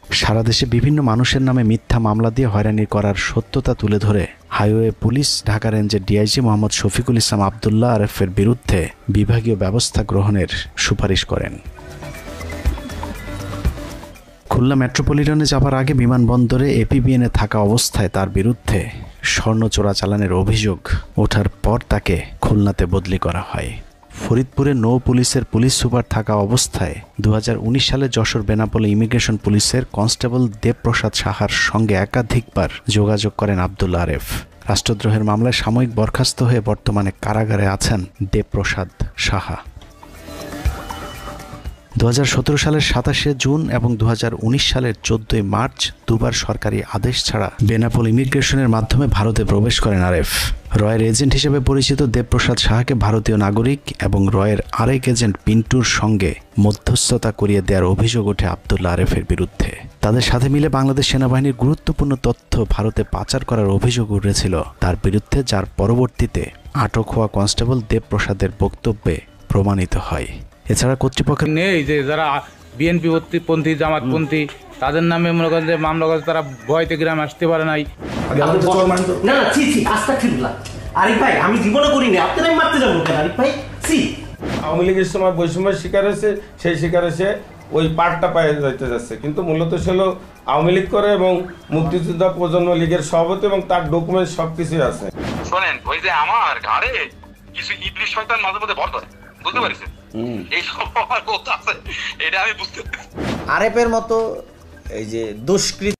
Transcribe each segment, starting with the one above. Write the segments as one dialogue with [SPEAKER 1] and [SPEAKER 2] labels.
[SPEAKER 1] সারা দেশে বিভিন্ন মানুষের নামে মিথ্যা মামলা দিয়ে হয়রানি করার সত্যতা তুলে ধরে হাইওয়ে পুলিশ ঢাকা রেঞ্জের ডিআইজি মোহাম্মদ শফিকুল ইসলাম আবদুল্লাহ আরেফের বিরুদ্ধে বিভাগীয় ব্যবস্থা গ্রহণের সুপারিশ করেন। খুলনা মেট্রোপলিটনে যাবার আগে বিমানবন্দরে এপিবিএনে থাকা অবস্থায় তার বিরুদ্ধে স্বর্ণ চোরাচালানের অভিযোগ ওঠার পর তাকে খুলনাতে বদলি করা হয়। ফরিদপুরে নৌ পুলিশের পুলিশ সুপার থাকা অবস্থায় 2019 সালে যশোর বেনাপোলে ইমিগ্রেশন পুলিশের কনস্টেবল দেবপ্রসাদ সাহার সঙ্গে একাধিকবার যোগাযোগ করেন আবদুল্লাহ আরেফ। রাষ্ট্রদ্রোহের মামলায় সাময়িক বরখাস্ত হয়ে বর্তমানে কারাগারে আছেন দেবপ্রসাদ সাহা। 2017 সালের 27 জুন এবং 2019 সালের 14 মার্চ দুবার সরকারি আদেশ ছাড়া বেনাপোল ইমিগ্রেশনের মাধ্যমে ভারতে প্রবেশ করেন আরেফ। রয়ের এজেন্ট হিসেবে পরিচিত দেবপ্রসাদ সাহাকে ভারতীয় নাগরিক এবং রয়ের আরেক এজেন্ট পিন্টুর সঙ্গে মধ্যস্থতা করিয়ে দেওয়ার অভিযোগ ওঠে আবদুল্লাহ আরেফের বিরুদ্ধে। তাদের সাথে মিলে বাংলাদেশ সেনাবাহিনীর গুরুত্বপূর্ণ তথ্য ভারতে পাচার করার অভিযোগ উঠেছিল তার বিরুদ্ধে, যার পরবর্তীতে আটক হওয়া কনস্টেবল দেবপ্রসাদের বক্তব্যে প্রমাণিত হয়। এছাড়া কর্তৃপক্ষের
[SPEAKER 2] নেই যে যারা বিএনপি পন্থী জামাতপন্থী তাদের নামে মনে করেন যে মামলা করে তারা ভয়তে গ্রামে আসতে পারে নাই।
[SPEAKER 3] না আস্তাগফিরুল্লাহ আরিফ ভাই, আমি জীবনে করিনি, আপনারাই মারতে যাবো কেন আরিফ ভাই?
[SPEAKER 4] আওয়ামী লীগের সময় বৈষম্যের শিকার হয়েছে, সেই শিকার এসে ওই পার্টটা পায়ে যাইতে যাচ্ছে, কিন্তু মূলত ছিল আওয়ামী লীগ করে এবং মুক্তিযোদ্ধা প্রজন্ম লীগের সভাপতি এবং তার ডকুমেন্ট সবকিছুই আছে।
[SPEAKER 5] শোনেন, ওই যে আমার ঘাড়ে কিছু ইবলিশ শয়তান মাঝে মধ্যে ভর করে, বুঝতে পারছেন? এই সব আমার কথা আছে, এটা আমি বুঝতে পারছি।
[SPEAKER 6] আরেফের মতো এই যে দুষ্কৃত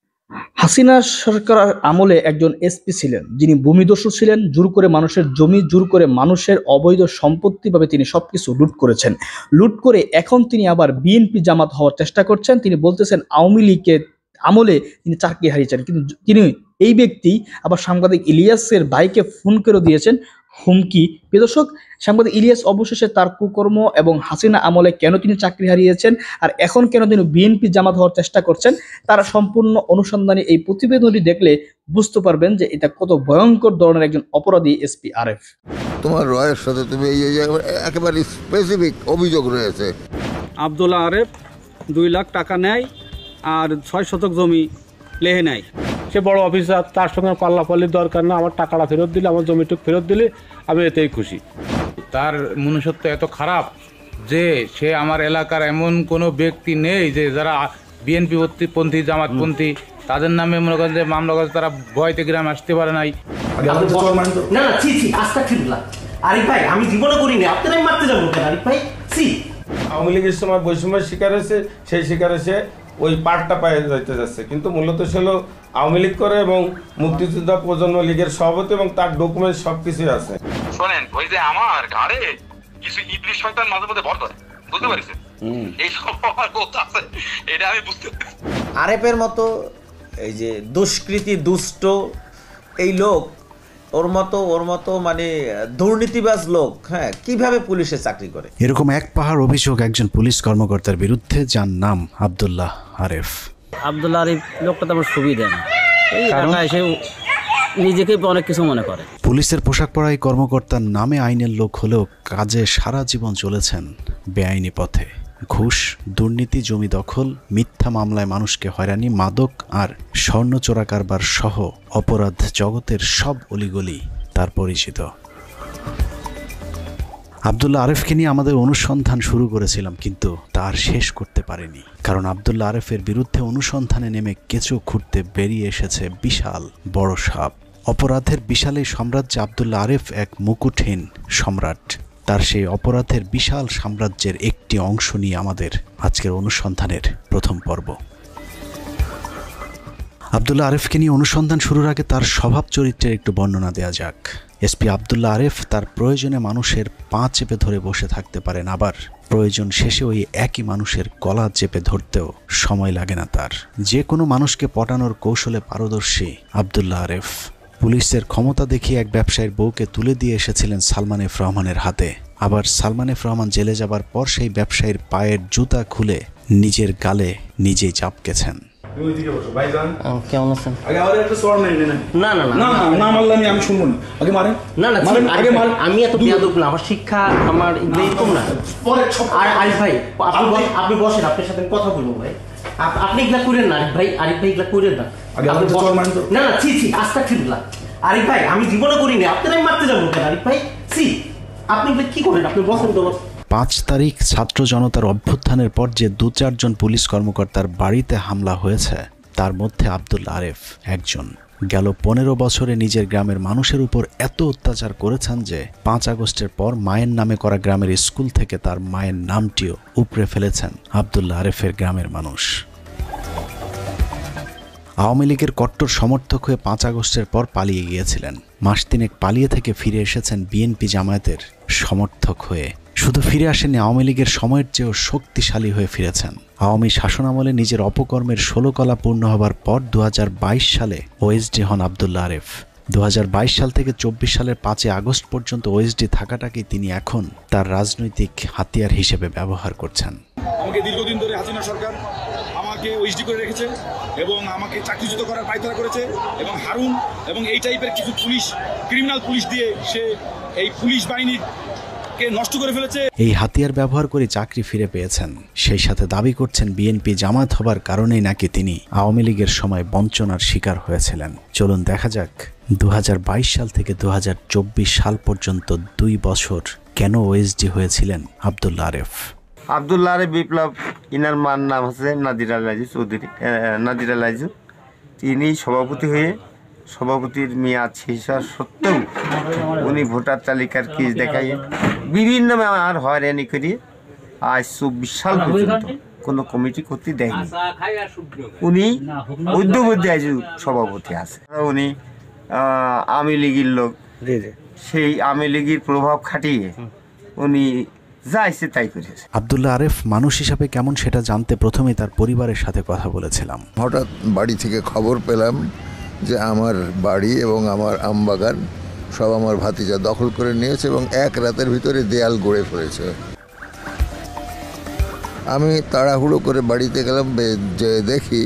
[SPEAKER 7] হাসিনা সরকার আমলে একজন এসপি ছিলেন যিনি ভূমিদস্যু ছিলেন, জোর করে মানুষের জমি, জোর করে মানুষের অবৈধ সম্পত্তিভাবে তিনি সবকিছু লুট করেছেন। লুট করে এখন তিনি আবার বিএনপি জামাত হওয়ার চেষ্টা করছেন। তিনি বলতেছেন আওয়ামী লীগের আমলে তিনি চাকরি হারিয়েছেন, কিন্তু তিনি এই ব্যক্তি আবার সাংবাদিক ইলিয়াসের ভাইকে ফোন করে দিয়েছেন হুমকি। দর্শক, সাংবাদিক ইলিয়াস অবশেষে তার কুকর্ম এবং হাসিনা আমলে কেন তিনি চাকরি হারিয়েছেন আর এখন কেন তিনি বিএনপি জামাত হওয়ার চেষ্টা করছেন, তারা সম্পূর্ণ অনুসন্ধানী এই প্রতিবেদনটি দেখলে বুঝতে পারবেন যে এটা কত ভয়ঙ্কর ধরনের একজন অপরাধী এসপি আরেফ।
[SPEAKER 8] তোমার রয়ের সাথে তুমি একেবারে স্পেসিফিক অভিযোগ রয়েছে।
[SPEAKER 9] আবদুল্লাহ আরেফ 2 লাখ টাকা নেয় আর 6 শতক জমি লেহে নেয়।
[SPEAKER 2] সে বড় অফিসার, তার সঙ্গে পাল্লাপাল্লির দরকার না, আমার টাকাটা ফেরত দিলে, আমার জমিটুক ফেরত দিলে আমি এতেই খুশি। তার মনুষ্যত্ব এত খারাপ যে সে আমার এলাকার এমন কোনো ব্যক্তি নেই যে যারা বিএনপি পন্থী জামাতপন্থী তাদের নামে মনে করেন যে মামলা করে তারা ভয়তে গ্রামে আসতে পারে নাই।
[SPEAKER 3] না আস্তাগফিরুল্লাহ আরিফ ভাই, আমি জীবনে করিনি, আপনারাই মারতে যাবো কেন আরিফ ভাই?
[SPEAKER 4] আওয়ামী লীগের সময় বৈষম্যের শিকার হয়েছে, সেই শিকার এসে ওই পার্টটা পায়ে যাইতে যাচ্ছে, কিন্তু মূলত ছিল আওয়ামী লীগ করে এবং মুক্তিযোদ্ধা প্রজন্ম লীগের সভাপতি এবং তার ডকুমেন্ট সবকিছুই আছে।
[SPEAKER 5] শোনেন, ওই যে আমার ঘাড়ে কিছু ইবলিশ শয়তান মাঝে মধ্যে ভর করে, বুঝতে পারছেন? এই সব আমার কথা আছে, এটা আমি বুঝতে পারছি।
[SPEAKER 6] আরেফের মতো এই যে দুষ্কৃতী দুষ্ট এই লোক, ওর মতো মানে দুর্নীতিবাজ লোক, হ্যাঁ, কিভাবে পুলিশে চাকরি করে?
[SPEAKER 1] এরকম এক পাহাড় অভিযোগ একজন পুলিশ কর্মকর্তার বিরুদ্ধে, যার নাম আবদুল্লাহ আরেফ।
[SPEAKER 9] আবদুল্লাহ আরেফ লোকটা তেমন সুবিধা না, এই কারণে এসে নিজেকে অনেক কিছু মনে করে।
[SPEAKER 1] পুলিশের পোশাক পরা এই কর্মকর্তার নামে আইনের লোক হলেও কাজে সারা জীবন চলেছেন বেআইনি পথে। ঘুষ, দুর্নীতি, জমি দখল, মিথ্যা মামলায় মানুষকে হয়রানি, মাদক আর স্বর্ণ চোরা কারবার সহ অপরাধ জগতের সব অলিগলি তার পরিচিত। আবদুল্লাহ আরেফকে নিয়ে আমাদের অনুসন্ধান শুরু করেছিলাম, কিন্তু তার শেষ করতে পারিনি, কারণ আবদুল্লাহ আরেফের বিরুদ্ধে অনুসন্ধানে নেমে কেঁচো খুঁড়তে বেরিয়ে এসেছে বিশাল বড় সাপ। অপরাধের বিশাল এই সাম্রাজ্যে আবদুল্লাহ আরেফ এক মুকুটহীন সম্রাট। তার সেই অপরাধের বিশাল সাম্রাজ্যের একটি অংশ নিয়ে আমাদের আজকের অনুসন্ধানের প্রথম পর্ব। আবদুল্লাহ আরেফকে নিয়ে অনুসন্ধান শুরুর আগে তার স্বভাব চরিত্রের একটু বর্ণনা দেওয়া যাক। এসপি আবদুল্লাহ আরেফ তার প্রয়োজনে মানুষের পা চেপে ধরে বসে থাকতে পারেন, আবার প্রয়োজন শেষে ওই একই মানুষের গলা চেপে ধরতেও সময় লাগে না তার। যে কোনো মানুষকে পটানোর কৌশলে পারদর্শী আবদুল্লাহ আরেফ পুলিশের ক্ষমতা দেখিয়ে এক ব্যবসায়ীর বউকে তুলে দিয়ে এসেছিলেন সালমান এফ রহমানের হাতে। আবার সালমান এফ রহমান জেলে যাবার পর সেই ব্যবসায়ীর পায়ের জুতা খুলে নিজের গালে নিজেই চাপকেছেন।
[SPEAKER 3] কেমন আছেন? আমি এত বেয়াদব না, আমার শিক্ষা আমার এরকম না। আর আরিফ ভাই, আপনি বসেন, আপনার সাথে কথা বলবো ভাই। আপনি এগুলা করেন না আরিফ ভাই, আরিফ ভাই এগুলা করেন না। না না ছি ছি, আস্তাগফিরুল্লাহ। আরিফ ভাই আমি জীবনে করিনি, আপনারা মারতে যাবো কেন আরিফ ভাই? ছি, আপনি এগুলা কি করেন? আপনি বসেন তো।
[SPEAKER 1] 5 তারিখ ছাত্র জনতার অভ্যুত্থানের পর যে 2-4 জন পুলিশ কর্মকর্তার বাড়িতে হামলা হয়েছে তার মধ্যে আব্দুল্লাহ আরেফ একজন। গেল 15 বছরে নিজের গ্রামের মানুষের উপর এত অত্যাচার করেছেন যে 5 আগস্টের পর মায়ের নামে করা গ্রামের স্কুল থেকে তার মায়ের নামটিও উপড়ে ফেলেছেন আব্দুল্লাহ আরেফের গ্রামের মানুষ। আওয়ামী লীগের কট্টর সমর্থক হয়ে 5 আগস্টের পর পালিয়ে গিয়েছিলেন। মাস 3 পালিয়ে থেকে ফিরে এসেছেন বিএনপি জামায়াতের সমর্থক হয়ে। শুধু ফিরে আসেননি, আওয়ামী লীগের সময়ের চেয়েও শক্তিশালী হয়ে ফিরেছেন। আওয়ামী শাসনামলে নিজের অপকর্মের 16 কলা পূর্ণ হবার পর 2022 সালে ওএসডি হন আব্দুল্লাহ আরেফ। 2022 সাল থেকে 24 সালের 5 আগস্ট পর্যন্ত ওএসডি থাকাটাকেই তিনি এখন তার রাজনৈতিক হাতিয়ার হিসেবে ব্যবহার করছেন।
[SPEAKER 10] আমাকে দীর্ঘদিন ধরে হাসিনা সরকার আমাকে ওএসডি করে রেখেছে এবং আমাকে চাকরিচ্যুত করার পায়তারা করেছে, এবং হারুন এবং এই টাইপের কিছু পুলিশ, ক্রিমিনাল পুলিশ দিয়ে সে এই পুলিশ বাহিনীর নষ্ট করে ফেলেছে। এই
[SPEAKER 1] হাতিয়ার ব্যবহার করে চাকরি ফিরে পেয়েছেন। সেই সাথে দাবি করছেন বিএনপি জামাত হবার কারণেই নাকি তিনি আওয়ামী লীগের সময় বঞ্চনার শিকার হয়েছিলেন। চলুন দেখা যাক 2022 সাল থেকে 2024 সাল পর্যন্ত 2 বছর কেন ওএসডি হয়েছিলেন আব্দুল্লাহ আরেফ।
[SPEAKER 11] আব্দুল্লাহ আরেফ বিপ্লব, ইনার মার নাম হচ্ছে নাদির আলাইজু চৌধুরী, নাদির আলাইজু। তিনি সভাপতি হয়ে সভাপতির মেয়াদ শেষ হওয়ার সত্ত্বেও উনি ভোটার তালিকার কেস দেখাই বিভিন্ন আর হয়রানি করিয়ে আজ 24 সাল পর্যন্ত কোনো কমিটি করতে দেয়নি। উনি মধ্যে আজ সভাপতি আছে। উনি আওয়ামী লীগের লোক, সেই আওয়ামী লীগের প্রভাব খাটিয়ে উনি যা ইচ্ছে তাই করেছে।
[SPEAKER 1] আব্দুল্লাহ আরেফ মানুষ হিসাবে কেমন সেটা জানতে প্রথমেই তার পরিবারের সাথে কথা বলেছিলাম।
[SPEAKER 8] হঠাৎ বাড়ি থেকে খবর পেলাম যে আমার বাড়ি এবং আমার আমবাগান সব আমার ভাতিজা দখল করে নিয়েছে এবং এক রাতের ভিতরে দেয়াল গড়ে ফেলেছে। আমি তাড়াহুড়ো করে বাড়িতে গেলাম, যে দেখি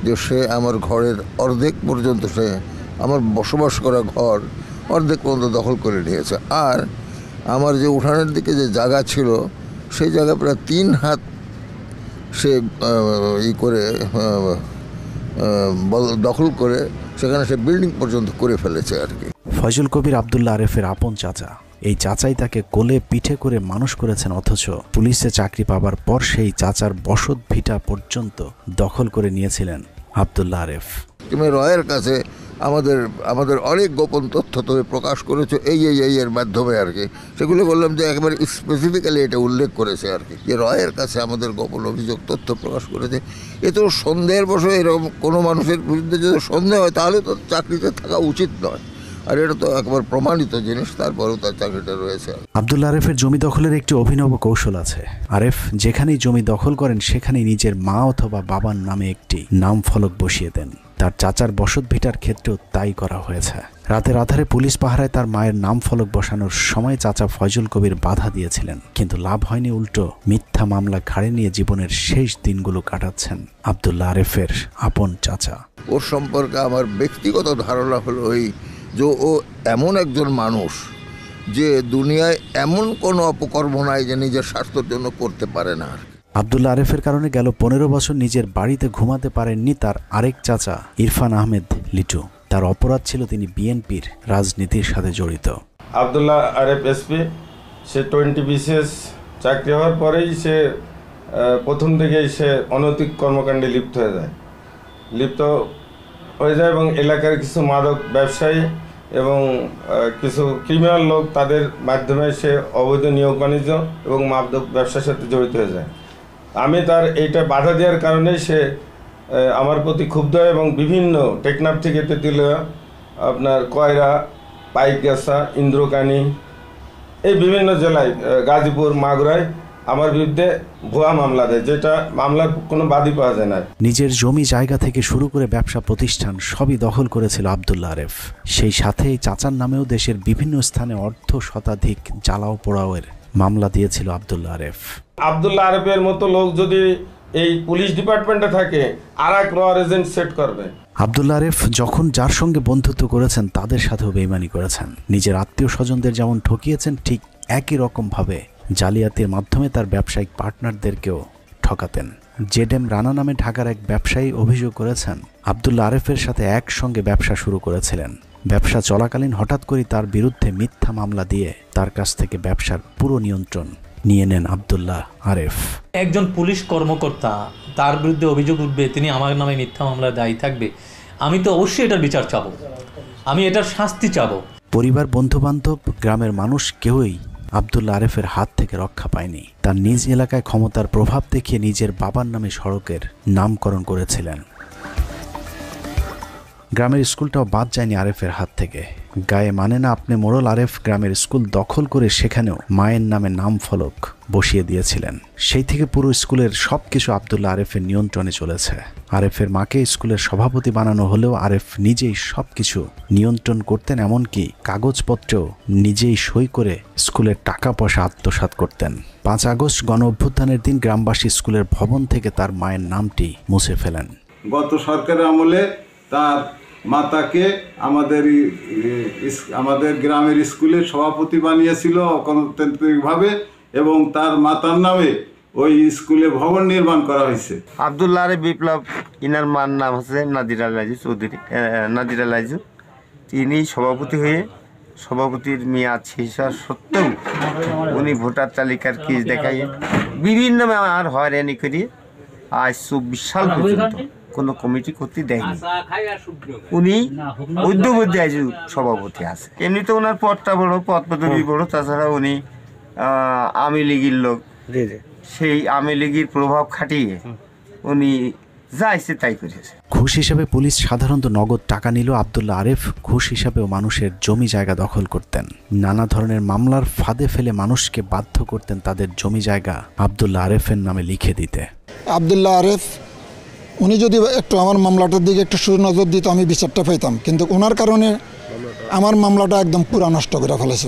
[SPEAKER 8] যে সে আমার ঘরের অর্ধেক পর্যন্ত, সে আমার বসবাস করা ঘর অর্ধেক পর্যন্ত দখল করে নিয়েছে। আর আমার যে উঠানের দিকে যে জায়গা ছিল সেই জায়গা প্রায় 3 হাত সে দখল করে সেখানে সে বিল্ডিং পর্যন্ত করে ফেলেছে আর কি।
[SPEAKER 1] ফয়জুল কবির আব্দুল্লাহ আরেফের আপন চাচা। এই চাচাই তাকে কোলে পিঠে করে মানুষ করেছেন, অথচ পুলিশে চাকরি পাবার পর সেই চাচার বসত ভিটা পর্যন্ত দখল করে নিয়েছিলেন আব্দুল্লাহ আরেফ।
[SPEAKER 8] তুমি রয়ের কাছে আমাদের অনেক গোপন তথ্য তুমি প্রকাশ করেছো এই এর মাধ্যমে আর কি। সেগুলো বললাম যে একেবারে স্পেসিফিক্যালি এটা উল্লেখ করেছে আর কি, যে রয়ের কাছে আমাদের গোপন অভিযোগ তথ্য প্রকাশ করেছে। এ তো সন্দেহের বশে এরকম কোনো মানুষের বিরুদ্ধে যদি সন্দেহ হয় তাহলে তো চাকরিতে থাকা উচিত নয়, আর এটা তো একবার প্রমাণিত জিনিস, তারপরেও তার চাকরিটা রয়েছে।
[SPEAKER 1] আব্দুল্লাহ আরেফের জমি দখলের একটি অভিনব কৌশল আছে। আরেফ যেখানেই জমি দখল করেন সেখানেই নিজের মা অথবা বাবার নামে একটি নাম ফলক বসিয়ে দেন। তার চাচার বসত ভিটার ক্ষেত্রেও তাই করা হয়েছে। রাতের আধারে পুলিশ পাহারায় তার মায়ের নাম ফলক বসানোর সময় চাচা ফয়জুল কবির বাধা দিয়েছিলেন, কিন্তু লাভ হয়নি। উল্টো মিথ্যা মামলা ঘাড়ে নিয়ে জীবনের শেষ দিনগুলো কাটাচ্ছেন আব্দুল্লাহ আরেফের আপন চাচা।
[SPEAKER 8] ওর সম্পর্কে আমার ব্যক্তিগত ধারণা হলো যে ও এমন একজন মানুষ যে দুনিয়ায় এমন কোনো অপকর্ম নাই যে নিজের স্বার্থের জন্য করতে পারে না।
[SPEAKER 1] আব্দুল্লাহ আরেফের কারণে গেল 15 বছর নিজের বাড়িতে ঘুমাতে পারেননি তার আরেক চাচা ইরফান আহমেদ লিটু। তার অপরাধ ছিল তিনি বিএনপির রাজনীতির সাথে জড়িত।
[SPEAKER 4] আব্দুল্লাহ আরেফ এসপি, সে 20 BCS চাকরি হওয়ার পরেই সে প্রথম থেকেই সে অনৈতিক কর্মকাণ্ডে লিপ্ত হয়ে যায় এবং এলাকার কিছু মাদক ব্যবসায়ী এবং কিছু ক্রিমিনাল লোক, তাদের মাধ্যমে সে অবৈধ নিয়োগ বাণিজ্য এবং মাদক ব্যবসার সাথে জড়িত হয়ে যায়। আমি তার এইটা বাধা দেওয়ার কারণে সে আমার প্রতি ক্ষুব্ধ হয় এবং বিভিন্ন টেকনাফ থেকে তেঁতুলিয়া, আপনার কয়রা, পাইকগাছা, ইন্দ্রকানী, এই বিভিন্ন জেলায়, গাজীপুর, মাগুরায় আমার বিরুদ্ধে ভুয়া মামলা দেয়, যেটা মামলার কোনো বাদী পাওয়া যায় না।
[SPEAKER 1] নিজের জমি জায়গা থেকে শুরু করে ব্যবসা প্রতিষ্ঠান সবই দখল করেছিল আব্দুল্লাহ আরেফ। সেই সাথে চাচার নামেও দেশের বিভিন্ন স্থানে শতাধিক জ্বালাও পোড়াওয়ের মামলা দিয়েছিল আব্দুল্লাহ আরেফ।
[SPEAKER 4] আব্দুল্লাহ আরেফের মতো লোক যদি এই পুলিশ ডিপার্টমেন্টে থাকে, আর এক র এজেন্ট সেট করবে।
[SPEAKER 1] আব্দুল্লাহ আরেফ যখন যার সঙ্গে বন্ধুত্ব করেছেন তাদের সাথেও বেইমানি করেছেন। নিজের আত্মীয় স্বজনদের যেমন ঠকিয়েছেন, ঠিক একই রকম ভাবে জালিয়াতির মাধ্যমে তার ব্যবসায়িক পার্টনারদেরকেও ঠকাতেন। জেডএম রানা নামে ঢাকার এক ব্যবসায়ী অভিযোগ করেছেন আব্দুল্লাহ আরেফের সাথে একসঙ্গে ব্যবসা শুরু করেছিলেন। ব্যবসা চলাকালীন হঠাৎ করে তার বিরুদ্ধে মিথ্যা মামলা দিয়ে তার কাছ থেকে ব্যবসার পুরো নিয়ন্ত্রণ নিয়ে নেন আব্দুল্লাহ আরেফ।
[SPEAKER 12] একজন পুলিশ কর্মকর্তা, তার বিরুদ্ধে অভিযোগ উঠবে, তিনি আমার নামে মিথ্যা মামলায় দায়ী থাকবে, আমি তো অবশ্যই এটার বিচার চাবো, আমি এটার শাস্তি চাবো।
[SPEAKER 1] পরিবার, বন্ধুবান্ধব, গ্রামের মানুষ কেউই আব্দুল্লাহ আরেফের হাত থেকে রক্ষা পায়নি। তার নিজ এলাকায় ক্ষমতার প্রভাব দেখিয়ে নিজের বাবার নামে সড়কের নামকরণ করেছিলেন। গ্রামের স্কুলটাও বাদ যায়নি আরেফের হাত থেকে। গায়ে মানে না আপনি মোড়ল আরেফ গ্রামের স্কুল দখল করে সেখানেও মায়ের নামে নাম ফলক বসিয়ে দিয়েছিলেন। সেই থেকে পুরো স্কুলের সবকিছু আব্দুল্লাহ আরেফের নিয়ন্ত্রণে চলেছে। আরেফের মাকে স্কুলের সভাপতি বানানো হলেও আরেফ নিজেই সবকিছু নিয়ন্ত্রণ করতেন, এমনকি কাগজপত্রেও নিজেই সই করে স্কুলের টাকা পয়সা আত্মসাৎ করতেন। 5 আগস্ট গণ অভ্যুত্থানের দিন গ্রামবাসী স্কুলের ভবন থেকে তার মায়ের নামটি মুছে ফেলেন।
[SPEAKER 13] গত সরকারের আমলে তার মাতাকে আমাদের গ্রামের স্কুলের সভাপতি বানিয়েছিল অগণতান্ত্রিকভাবে, এবং তার মাতার নামে ওই স্কুলে ভবন নির্মাণ করা হয়েছে।
[SPEAKER 11] আব্দুল্লাহ আরেফ বিপ্লব, ইনার মার নাম হচ্ছে নাদিরা লাইজু চৌধুরী, নাদিরা লাইজু। তিনি সভাপতি হয়ে সভাপতির মেয়াদ শেষ হওয়ার সত্ত্বেও উনি ভোটার তালিকার কেস দেখাই বিভিন্ন আমার হয়রানি করিয়ে আজ 24 সাল পর্যন্ত কোনো কমিটি করতে দেয়নি। উনি মধ্যে আজ সভাপতি আছে। এমনিতে ওনার পদটা বড়, পদ পদবি বড়, তাছাড়া উনি আওয়ামী লীগের লোক। সেই আওয়ামী লীগের প্রভাব খাটিয়ে উনি যা ইচ্ছে তাই করেছে।
[SPEAKER 1] ঘুষ হিসাবে পুলিশ সাধারণত নগদ টাকা নিল, আব্দুল্লাহ আরেফ ঘুষ হিসাবেও মানুষের জমি জায়গা দখল করতেন। নানা ধরনের মামলার ফাঁদে ফেলে মানুষকে বাধ্য করতেন তাদের জমি জায়গা আব্দুল্লাহ আরেফের নামে লিখে দিতে।
[SPEAKER 14] আব্দুল্লাহ আরেফ উনি যদি একটু আমার মামলাটার দিকে একটু সুনজর দিত, আমি বিচারটা পাইতাম, কিন্তু ওনার কারণে আমার মামলাটা একদম পুরা নষ্ট করে ফেলেছে।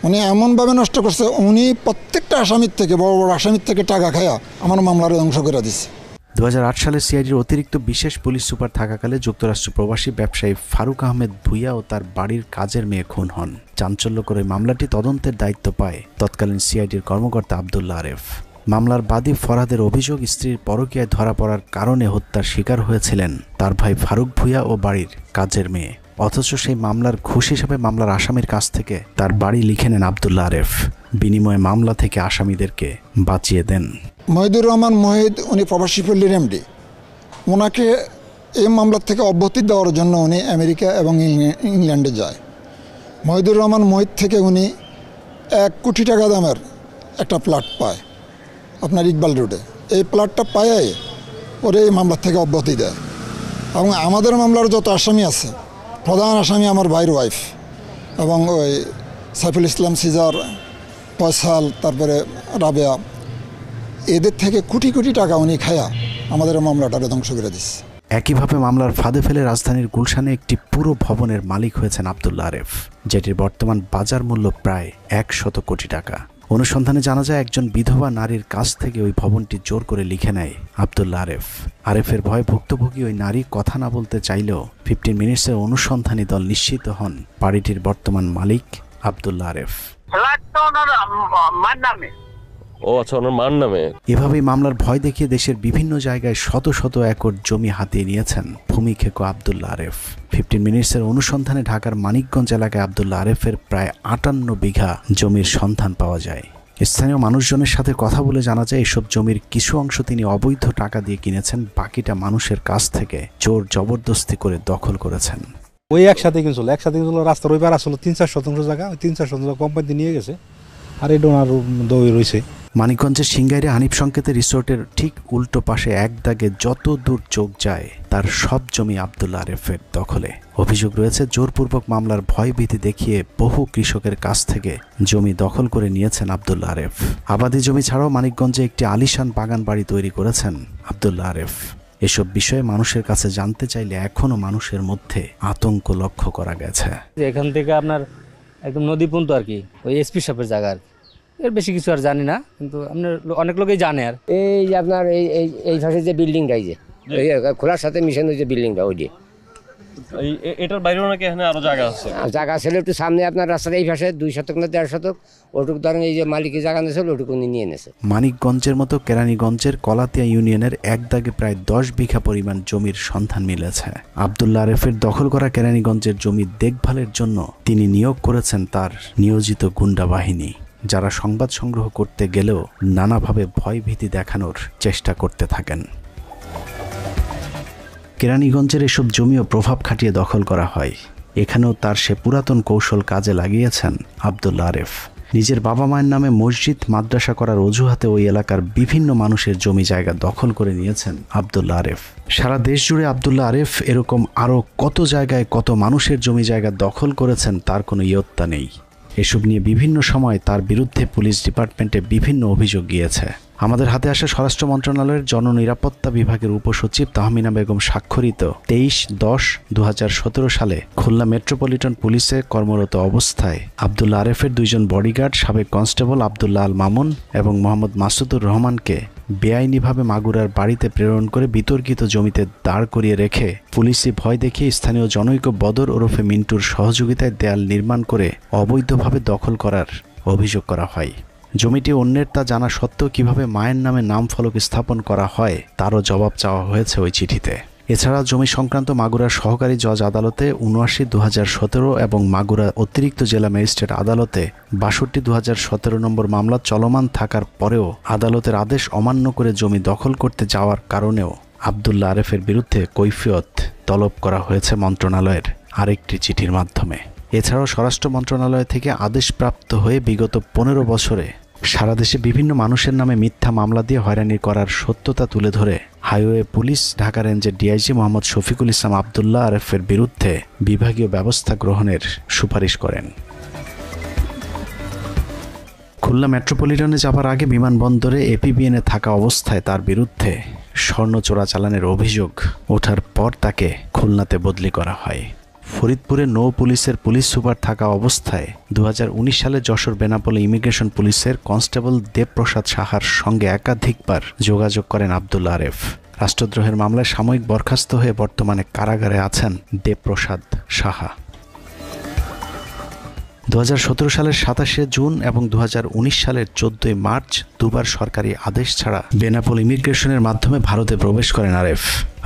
[SPEAKER 14] উনি এমনভাবে নষ্ট করছে, উনি প্রত্যেকটা আসামির থেকে, বড় বড় আসামির থেকে টাকা খায়া আমার মামলার ধ্বংস করে দিচ্ছে।
[SPEAKER 1] 2008 সালে সিআইডির অতিরিক্ত বিশেষ পুলিশ সুপার থাকাকালে যুক্তরাষ্ট্র প্রবাসী ব্যবসায়ী ফারুক আহমেদ ভুইয়া ও তার বাড়ির কাজের মেয়ে খুন হন। চাঞ্চল্যকর এই মামলাটি তদন্তের দায়িত্ব পায় তৎকালীন সিআইডির কর্মকর্তা আব্দুল্লাহ আরেফ। মামলার বাদী ফরহাদের অভিযোগ, স্ত্রীর পরকীয়ায় ধরা পড়ার কারণে হত্যার শিকার হয়েছিলেন তার ভাই ফারুক ভুইয়া ও বাড়ির কাজের মেয়ে। অথচ সেই মামলার ঘুষ হিসাবে মামলার আসামির কাছ থেকে তার বাড়ি লিখে নেন আব্দুল্লাহ আরেফ। বিনিময়ে মামলা থেকে আসামিদেরকে বাঁচিয়ে দেন।
[SPEAKER 14] মহিদুর রহমান মহিদ, উনি প্রবাসী পল্লীর এমডি, ওনাকে এই মামলার থেকে অব্যাহতি দেওয়ার জন্য উনি আমেরিকা এবং ইংল্যান্ডে যায়। মহিদুর রহমান মহিদ থেকে উনি 1 কোটি টাকা দামের একটা প্লট পায় আপনার ইকবাল রোডে। এই প্লটটা পায় ওরে এই মামলার থেকে অব্যাহতি দেয়। এবং আমাদের মামলার যত আসামি আছে, প্রধান আসামি আমার ভাইয়ের ওয়াইফ এবং ওই সাইফুল ইসলাম, সিজার, ফয়সাল, তারপরে রাবেয়া, এদের থেকে কোটি কোটি টাকা উনি খায়া আমাদের মামলাটারে ধ্বংস করে দিচ্ছে।
[SPEAKER 1] একইভাবে মামলার ফাঁদে ফেলে রাজধানীর গুলশানে একটি পুরো ভবনের মালিক হয়েছেন আব্দুল্লাহ আরেফ, যেটির বর্তমান বাজার মূল্য প্রায় 100 কোটি টাকা। অনুসন্ধানে জানা যায় একজন বিধবা নারীর কাছ থেকে ওই ভবনটি জোর করে লিখে নেয় আব্দুল্লাহ আরেফ। আরেফের ভয়ে ভুক্তভোগী ওই নারী কথা না বলতে চাইলেও 15 মিনিটসের অনুসন্ধানী দল নিশ্চিত হন বাড়িটির বর্তমান মালিক আব্দুল্লাহ আরেফ।
[SPEAKER 15] ও আচ্ছা, ওনার মার নামে।
[SPEAKER 1] এভাবেই মামলার ভয় দেখিয়ে দেশের বিভিন্ন জায়গায় শত শত একর জমি হাতিয়ে নিয়েছেন ভূমি খেকো আব্দুল্লাহ আরেফ। 15 মিনিটসের অনুসন্ধানে ঢাকার মানিকগঞ্জ এলাকায় আব্দুল্লাহ আরেফের প্রায় 58 বিঘা জমির সন্ধান পাওয়া যায়। স্থানীয় মানুষজনের সাথে কথা বলে জানা যায় এসব জমির কিছু অংশ তিনি অবৈধ টাকা দিয়ে কিনেছেন, বাকিটা মানুষের কাছ থেকে জোর জবরদস্তি করে দখল করেছেন।
[SPEAKER 16] ওই একসাথে কিনছিল রাস্তার ওই পার আসলে 3-4 শতাংশ জায়গা, ওই 3-4 শতাংশ কোম্পানি নিয়ে গেছে, আর এই ডোনার দই রয়েছে।
[SPEAKER 1] মানিকগঞ্জের সিংগাইরে হানিফ সংকেতের রিসোর্টের ঠিক উল্টো পাশে এক দাগে যত দূর চোখ যায় তার সব জমি আব্দুল্লাহ আরেফের দখলে। অভিযোগ রয়েছে জোরপূর্বক মামলার ভয় ভীতি দেখিয়ে বহু কৃষকের কাছ থেকে জমি দখল করে নিয়েছেন আব্দুল্লাহ আরেফ। আবাদি জমি ছাড়াও মানিকগঞ্জে একটি আলিশান বাগান বাড়ি তৈরি করেছেন আব্দুল্লাহ আরেফ। এসব বিষয়ে মানুষের কাছে জানতে চাইলে এখনো মানুষের মধ্যে আতঙ্ক লক্ষ্য করা গেছে।
[SPEAKER 9] এখান থেকে আপনার একদম নদী পর্যন্ত আর কি ওই এসপি সাহেবের জায়গা, আর এর বেশি কিছু আর জানি না, কিন্তু আপনার অনেক লোকেই জানে। আর
[SPEAKER 17] এই যে আপনার এই পাশে যে বিল্ডিংটা, এই যে খোলার সাথে মিশানো যে বিল্ডিংটা, ওই দিয়ে
[SPEAKER 15] এটার বাইরেও নাকি এখানে আরো জায়গা আছে?
[SPEAKER 17] জায়গা ছিল একটু সামনে আপনার রাস্তার এই পাশে 2 শতক না 1.5 শতক, ওটুকু ধরেন এই যে মালিকের জায়গা নিয়েছিল ওটুকু নিয়ে নিয়েছে।
[SPEAKER 1] মানিকগঞ্জের মতো কেরানীগঞ্জের কলাতিয়া ইউনিয়নের এক দাগে প্রায় 10 বিঘা পরিমাণ জমির সন্ধান মিলেছে। আব্দুল্লাহ আরেফের দখল করা কেরানীগঞ্জের জমি দেখভালের জন্য তিনি নিয়োগ করেছেন তার নিয়োজিত গুন্ডা বাহিনী, যারা সংবাদ সংগ্রহ করতে গেলেও নানাভাবে ভয়ভীতি দেখানোর চেষ্টা করতে থাকেন। কেরানীগঞ্জের এসব জমিও প্রভাব খাটিয়ে দখল করা হয়। এখানেও তার সে পুরাতন কৌশল কাজে লাগিয়েছেন আব্দুল্লাহ আরেফ। নিজের বাবা মায়ের নামে মসজিদ মাদ্রাসা করার অজুহাতে ওই এলাকার বিভিন্ন মানুষের জমি জায়গা দখল করে নিয়েছেন আব্দুল্লাহ আরেফ। সারা দেশ জুড়ে আব্দুল্লাহ আরেফ এরকম আরও কত জায়গায় কত মানুষের জমি জায়গা দখল করেছেন তার কোনো ইয়ত্তা নেই। এসব নিয়ে বিভিন্ন সময় তার বিরুদ্ধে পুলিশ ডিপার্টমেন্টে বিভিন্ন অভিযোগ গিয়েছে। আমাদের হাতে আসা স্বরাষ্ট্র মন্ত্রণালয়ের জননিরাপত্তা বিভাগের উপসচিব তাহমিনা বেগম স্বাক্ষরিত 23/10/2017 সালে খুলনা মেট্রোপলিটন পুলিশে কর্মরত অবস্থায় আব্দুল্লাহ আরেফের 2 জন বডিগার্ড সাবেক কনস্টেবল আব্দুল্লাহ আল মামুন এবং মোহাম্মদ মাসুদুর রহমানকে বেআইনিভাবে মাগুরার বাড়িতে প্রেরণ করে বিতর্কিত জমিতে দাঁড় করিয়ে রেখে পুলিশি ভয় দেখিয়ে স্থানীয় জনৈক বদর ওরফে মিন্টুর সহযোগিতায় দেয়াল নির্মাণ করে অবৈধভাবে দখল করার অভিযোগ করা হয়। জমিটি অন্যের তা জানা সত্ত্বেও কিভাবে মায়ের নামে নাম ফলক স্থাপন করা হয় তারও জবাব চাওয়া হয়েছে ওই চিঠিতে। এছাড়া জমি সংক্রান্ত মাগুরার সহকারী জজ আদালতে 79/2017 এবং মাগুরা অতিরিক্ত জেলা ম্যাজিস্ট্রেট আদালতে 62/2017 নম্বর মামলা চলমান থাকার পরেও আদালতের আদেশ অমান্য করে জমি দখল করতে যাওয়ার কারণেও আব্দুল্লাহ আরেফের বিরুদ্ধে কৈফিয়ত তলব করা হয়েছে মন্ত্রণালয়ের আরেকটি চিঠির মাধ্যমে। এছাড়াও স্বরাষ্ট্র মন্ত্রণালয় থেকে আদেশপ্রাপ্ত হয়ে বিগত 15 বছরে সারা দেশে বিভিন্ন মানুষের নামে মিথ্যা মামলা দিয়ে হয়রানি করার সত্যতা তুলে ধরে হাইওয়ে পুলিশ ঢাকা রেঞ্জের ডিআইজি মোহাম্মদ শফিকুল ইসলাম আব্দুল্লাহ আরেফের বিরুদ্ধে বিভাগীয় ব্যবস্থা গ্রহণের সুপারিশ করেন। খুলনা মেট্রোপলিটনে যাবার আগে বিমানবন্দরে এপিবিএনে থাকা অবস্থায় তার বিরুদ্ধে স্বর্ণ চোরাচালানের অভিযোগ ওঠার পর তাকে খুলনাতে বদলি করা হয়। ফরিদপুরে নৌ পুলিশের পুলিশ সুপার থাকা অবস্থায় 2019 সালে যশোর বেনাপোলে ইমিগ্রেশন পুলিশের কনস্টেবল দেবপ্রসাদ সাহার সঙ্গে একাধিকবার যোগাযোগ করেন আব্দুল্লাহ আরেফ। রাষ্ট্রদ্রোহের মামলায় সাময়িক বরখাস্ত হয়ে বর্তমানে কারাগারে আছেন দেবপ্রসাদ সাহা। 2017 সালের 27 জুন এবং 2019 সালের 14 মার্চ দুবার সরকারি আদেশ ছাড়া বেনাপোল ইমিগ্রেশনের মাধ্যমে ভারতে প্রবেশ করেন আরেফ।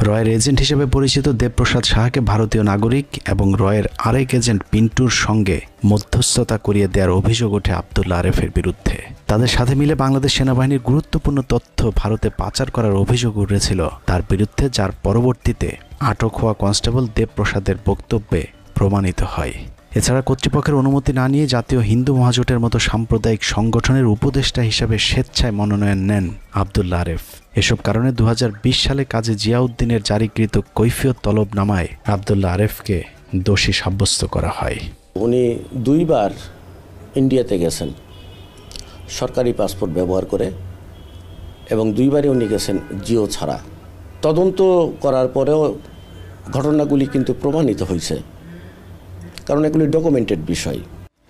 [SPEAKER 1] রয়ের এজেন্ট হিসেবে পরিচিত দেবপ্রসাদ সাহাকে ভারতীয় নাগরিক এবং রয়ের আরেক এজেন্ট পিন্টুর সঙ্গে মধ্যস্থতা করিয়ে দেওয়ার অভিযোগ ওঠে আব্দুল্লাহ আরেফের বিরুদ্ধে। তাদের সাথে মিলে বাংলাদেশ সেনাবাহিনীর গুরুত্বপূর্ণ তথ্য ভারতে পাচার করার অভিযোগ উঠেছিল তার বিরুদ্ধে, যার পরবর্তীতে আটক হওয়া কনস্টেবল দেবপ্রসাদের বক্তব্যে প্রমাণিত হয়। এছাড়া কর্তৃপক্ষের অনুমতি না নিয়ে জাতীয় হিন্দু মহাজোটের মতো সাম্প্রদায়িক সংগঠনের উপদেষ্টা হিসাবে স্বেচ্ছায় মনোনয়ন নেন আব্দুল্লাহ আরেফ। এসব কারণে 2020 সালে কাজী জিয়াউদ্দিনের জারিকৃত কৈফিয়ত তলবনামায় আব্দুল্লাহ আরেফকে দোষী সাব্যস্ত করা হয়।
[SPEAKER 3] উনি 2 বার ইন্ডিয়াতে গেছেন সরকারি পাসপোর্ট ব্যবহার করে এবং 2 বারই উনি গেছেন জিও ছাড়া। তদন্ত করার পরেও ঘটনাগুলি কিন্তু প্রমাণিত হয়েছে, কারণ এগুলি ডকুমেন্টেড বিষয়।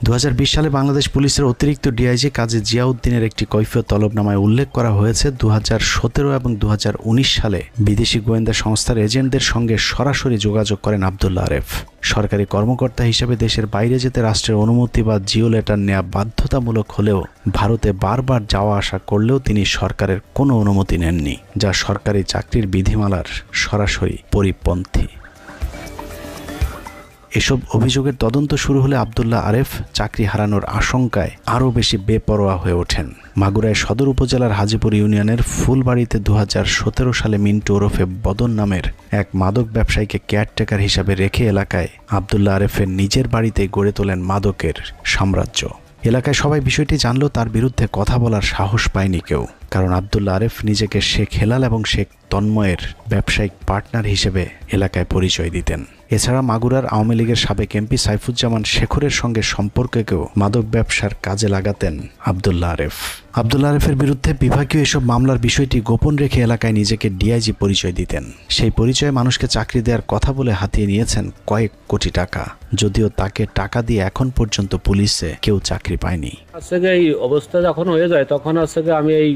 [SPEAKER 1] 2020 সালে বাংলাদেশ পুলিশের অতিরিক্ত ডিআইজি কাজী জিয়াউদ্দিনের একটি কৈফিয়ত তলবনামায় উল্লেখ করা হয়েছে 2017 এবং 2019 সালে বিদেশি গোয়েন্দা সংস্থার এজেন্টদের সঙ্গে সরাসরি যোগাযোগ করেন আব্দুল্লাহ আরেফ। সরকারি কর্মকর্তা হিসেবে দেশের বাইরে যেতে রাষ্ট্রের অনুমতি বা জিও লেটার নেওয়া বাধ্যতামূলক হলেও ভারতে বারবার যাওয়া আসা করলেও তিনি সরকারের কোনো অনুমতি নেননি, যা সরকারি চাকরির বিধিমালার সরাসরি পরিপন্থী। এসব অভিযোগের তদন্ত শুরু হলে আব্দুল্লাহ আরেফ চাকরি হারানোর আশঙ্কায় আরও বেশি বেপরোয়া হয়ে ওঠেন। মাগুরায় সদর উপজেলার হাজিপুর ইউনিয়নের ফুলবাড়িতে 2017 সালে মিন্টু ওরফে বদন নামের এক মাদক ব্যবসায়ীকে কেয়ারটেকার হিসাবে রেখে এলাকায় আব্দুল্লাহ আরেফের নিজের বাড়িতেই গড়ে তোলেন মাদকের সাম্রাজ্য। এলাকায় সবাই বিষয়টি জানলেও তার বিরুদ্ধে কথা বলার সাহস পায়নি কেউ, কারণ আব্দুল্লাহ আরেফ নিজেকে শেখ হেলাল এবং শেখ তন্ময়ের ব্যবসায়িক পার্টনার হিসেবে এলাকায় পরিচয় দিতেন। এছাড়া মাগুরার আওয়ামী লীগের সাবেক এমপি সাইফুজ্জামান শেখরের সঙ্গে সম্পর্ককেও মাদক ব্যবসার কাজে লাগাতেন আব্দুল্লাহ আরেফ। আব্দুল্লাহ আরেফের বিরুদ্ধে বিভাগীয় এসব মামলার বিষয়টি গোপন রেখে এলাকায় নিজেকে ডিআইজি পরিচয় দিতেন। সেই পরিচয়ে মানুষকে চাকরি দেওয়ার কথা বলে হাতিয়ে নিয়েছেন কয়েক কোটি টাকা, যদিও তাকে টাকা দিয়ে এখন পর্যন্ত পুলিশে কেউ চাকরি পায়নি।
[SPEAKER 18] এই অবস্থা যখন হয়ে যায় তখন আমি এই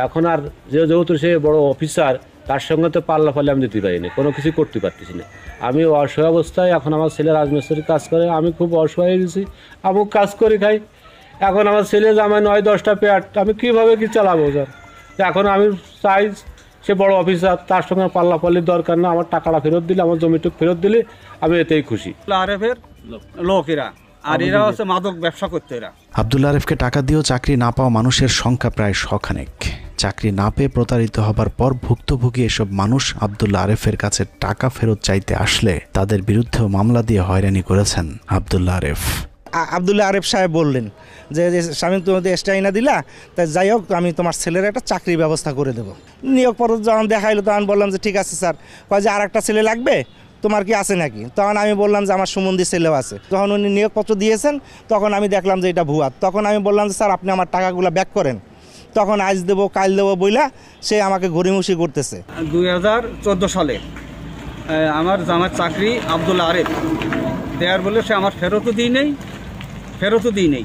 [SPEAKER 18] এখন আর যেহেতু সে বড় অফিসার তার সঙ্গে তো পাল্লা ফলে আমি দিতে পারিনি, কোনো কিছু করতে পারতেছি না। আমি অসহায় অবস্থায়, এখন আমার ছেলে রাজমিস্ত্রির কাজ করে, আমি খুব অসহায় হয়ে গেছি। আমি কাজ করে খাই, এখন আমার ছেলে জামাই 9-10টা পেট, আমি কীভাবে কি চালাবো স্যার? এখন আমি চাই সে বড় অফিসার, তার সঙ্গে পাল্লাপাল্লির দরকার না, আমার টাকাটা ফেরত দিলে, আমার জমিটুক ফেরত দিলে আমি এতেই খুশি।
[SPEAKER 19] আরেফের লোক এরা, আর এরা হচ্ছে মাদক ব্যবসা করতে। এরা
[SPEAKER 1] আব্দুল্লাহ আরেফকে টাকা দিয়েও চাকরি না পাওয়া মানুষের সংখ্যা প্রায় 100 চাকরি না পেয়ে প্রতারিত হবার পর ভুক্তভোগী এসব মানুষ আব্দুল্লাহ আরেফের কাছে টাকা ফেরত চাইতে আসলে তাদের বিরুদ্ধেও মামলা দিয়ে হয়রানি করেছেন আব্দুল্লাহ আরেফ।
[SPEAKER 20] আব্দুল্লাহ আরেফ সাহেব বললেন যে স্বামী তুমি এক্সট্রা না দিলা, তাই যাই হোক আমি তোমার ছেলের একটা চাকরির ব্যবস্থা করে দেবো। নিয়োগ পত্র যখন দেখাইলো তখন বললাম যে ঠিক আছে স্যার, কয় যে আর একটা ছেলে লাগবে, তোমার কি আছে নাকি? তখন আমি বললাম যে আমার সুমন্দি ছেলেও আছে। যখন উনি নিয়োগপত্র দিয়েছেন তখন আমি দেখলাম যে এটা ভুয়া। তখন আমি বললাম যে স্যার আপনি আমার টাকাগুলো ব্যাক করেন। তখন আজ দেবো কাল দেবো বইলা সে আমাকে গড়িমসি করতেছে।
[SPEAKER 19] 2014 সালে আমার জামার চাকরি আব্দুল্লাহ আরেফ দেয়ার বলে সে আমার ফেরতও দিই নেই,